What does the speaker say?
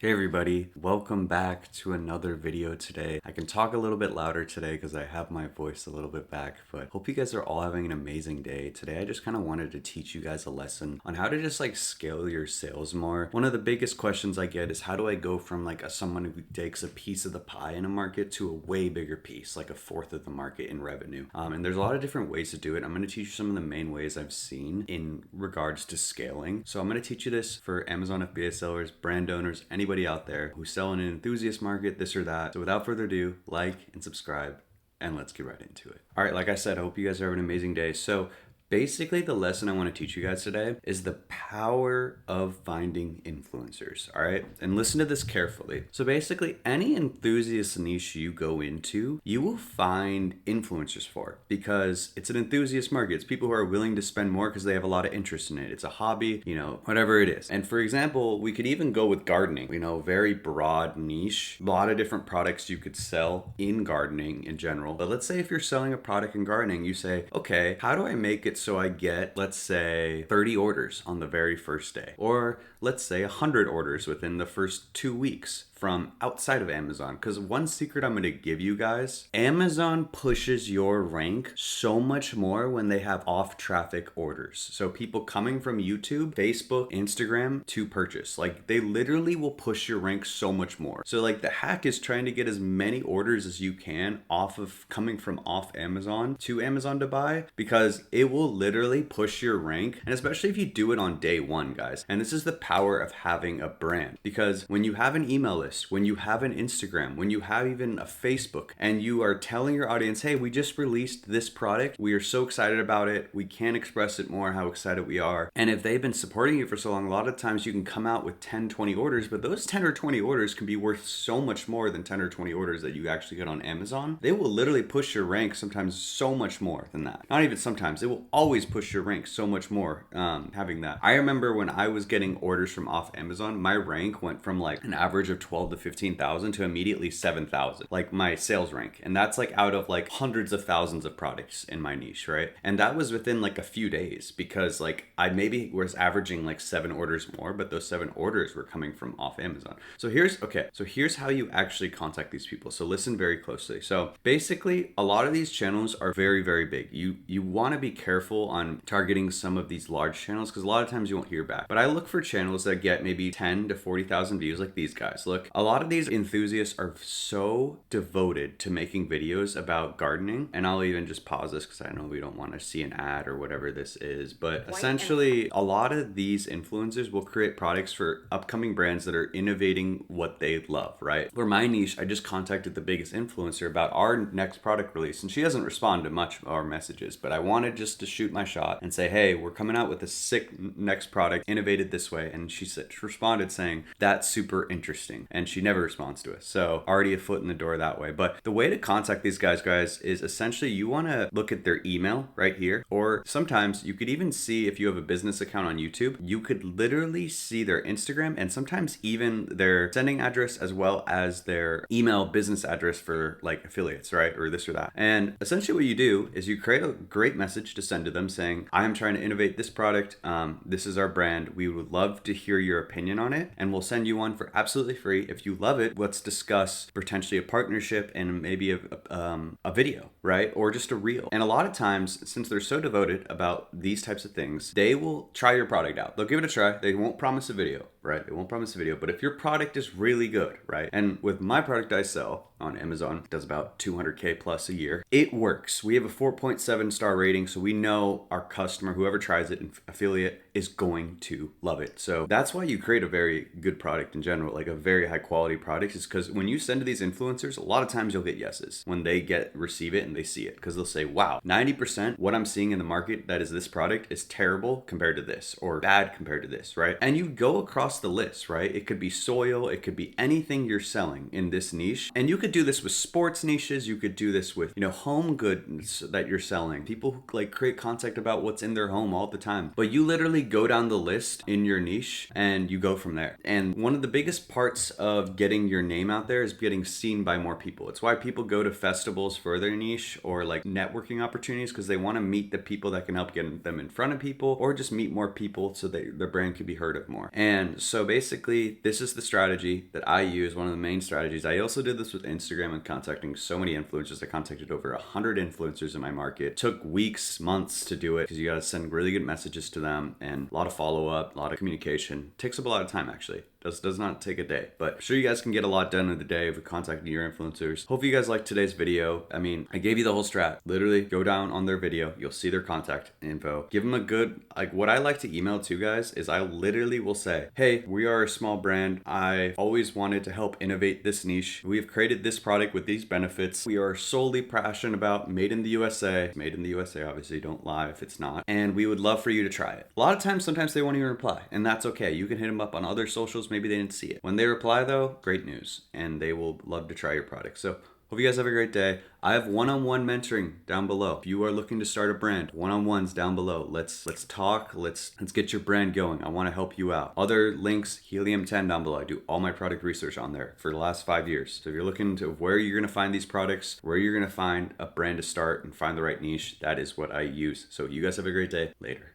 Hey everybody, welcome back to another video today. I can talk a little bit louder today because I have my voice a little bit back, but hope you guys are all having an amazing day. Today I just kind of wanted to teach you guys a lesson on how to just scale your sales more. One of the biggest questions I get is how do I go from someone who takes a piece of the pie in a market to a way bigger piece, like a fourth of the market in revenue. And there's a lot of different ways to do it. I'm going to teach you some of the main ways I've seen in regards to scaling. So I'm going to teach you this for Amazon FBA sellers, brand owners, anybody out there who's selling an enthusiast market, this or that. So without further ado, like and subscribe, and let's get right into it. All right, like I said, I hope you guys are having an amazing day. So basically, the lesson I want to teach you guys today is the power of finding influencers, all right? And listen to this carefully. So basically, any enthusiast niche you go into, you will find influencers for because it's an enthusiast market. It's people who are willing to spend more because they have a lot of interest in it. It's a hobby, whatever it is. And for example, we could even go with gardening, very broad niche, a lot of different products you could sell in gardening in general. But let's say if you're selling a product in gardening, you say, okay, how do I make it so I get, let's say, 30 orders on the very first day, or let's say 100 orders within the first 2 weeks from outside of Amazon. Because one secret I'm going to give you guys, Amazon pushes your rank so much more when they have off traffic orders. So people coming from YouTube, Facebook, Instagram to purchase, they literally will push your rank so much more. So the hack is trying to get as many orders as you can coming from off Amazon to Amazon to buy, because it will literally push your rank. And especially if you do it on day one, guys. And this is the power of having a brand, because when you have an email list, when you have an Instagram, when you have even a Facebook, and you are telling your audience, hey, we just released this product, we are so excited about it, we can't express it more how excited we are. And if they've been supporting you for so long, a lot of times you can come out with 10, 20 orders, but those 10 or 20 orders can be worth so much more than 10 or 20 orders that you actually get on Amazon. They will literally push your rank sometimes so much more than that. Not even sometimes, it will always push your rank so much more having that. I remember when I was getting orders from off Amazon, my rank went from an average of 12 to 15,000 to immediately 7,000, my sales rank. And that's out of hundreds of thousands of products in my niche, right? And that was within a few days, because I maybe was averaging 7 orders more, but those 7 orders were coming from off Amazon. So here's how you actually contact these people. So listen very closely. So basically, a lot of these channels are very, very big. You want to be careful on targeting some of these large channels, because a lot of times you won't hear back. But I look for channels that get maybe 10 to 40,000 views, like these guys. Look, a lot of these enthusiasts are so devoted to making videos about gardening. And I'll even just pause this because I know we don't want to see an ad or whatever this is. But essentially, a lot of these influencers will create products for upcoming brands that are innovating what they love, right? For my niche, I just contacted the biggest influencer about our next product release, and she doesn't respond to much of our messages, but I wanted just to shoot my shot and say, hey, we're coming out with a sick next product, innovated this way. And she responded saying, that's super interesting. And she never responds to us. So already a foot in the door that way. But the way to contact these guys, is essentially you want to look at their email right here. Or sometimes you could even see, if you have a business account on YouTube, you could literally see their Instagram and sometimes even their sending address as well as their email business address for affiliates, right? Or this or that. And essentially what you do is you create a great message to send to them saying, I'm trying to innovate this product. This is our brand. We would love to hear your opinion on it. And we'll send you one for absolutely free. If you love it, let's discuss potentially a partnership and maybe a video, right? Or just a reel. And a lot of times, since they're so devoted about these types of things, they will try your product out. They'll give it a try. They won't promise a video, right? They won't promise a video. But if your product is really good, right? And with my product I sell on Amazon, it does about 200K plus a year. It works. We have a 4.7 star rating. So we know our customer, whoever tries it, affiliate, is going to love it. So that's why you create a very good product in general, a very high quality product, is because when you send to these influencers, a lot of times you'll get yeses when they receive it and they see it, because they'll say, wow, 90% what I'm seeing in the market that is this product is terrible compared to this, or bad compared to this, right? And you go across the list, right? It could be soil, it could be anything you're selling in this niche. And you could do this with sports niches, you could do this with, home goods that you're selling. People who create content about what's in their home all the time. But you literally go down the list in your niche and you go from there. And one of the biggest parts of getting your name out there is getting seen by more people. It's why people go to festivals for their niche, or networking opportunities, because they want to meet the people that can help get them in front of people, or just meet more people so that their brand can be heard of more. And So basically, this is the strategy that I use, one of the main strategies. I also did this with Instagram and contacting so many influencers. I contacted over 100 influencers in my market. Took weeks, months to do it because you got to send really good messages to them and a lot of follow-up, a lot of communication. Takes up a lot of time actually. Does not take a day, but I'm sure you guys can get a lot done in the day of contacting your influencers. Hope you guys liked today's video. I mean, I gave you the whole strat. Literally go down on their video. You'll see their contact info. Give them a good, like what I like to email to guys is I literally will say, hey, we are a small brand. I always wanted to help innovate this niche. We have created this product with these benefits. We are solely passionate about made in the USA. Made in the USA, obviously don't lie if it's not. And we would love for you to try it. A lot of times, sometimes they won't even reply, and that's okay. You can hit them up on other socials. Maybe they didn't see it. When they reply though, great news, and they will love to try your product. So hope you guys have a great day. I have one-on-one mentoring down below. If you are looking to start a brand, one-on-ones down below. Let's talk. Let's get your brand going. I want to help you out. Other links, Helium 10 down below. I do all my product research on there for the last 5 years. So if you're looking to where you're going to find these products, where you're going to find a brand to start and find the right niche, that is what I use. So you guys have a great day. Later.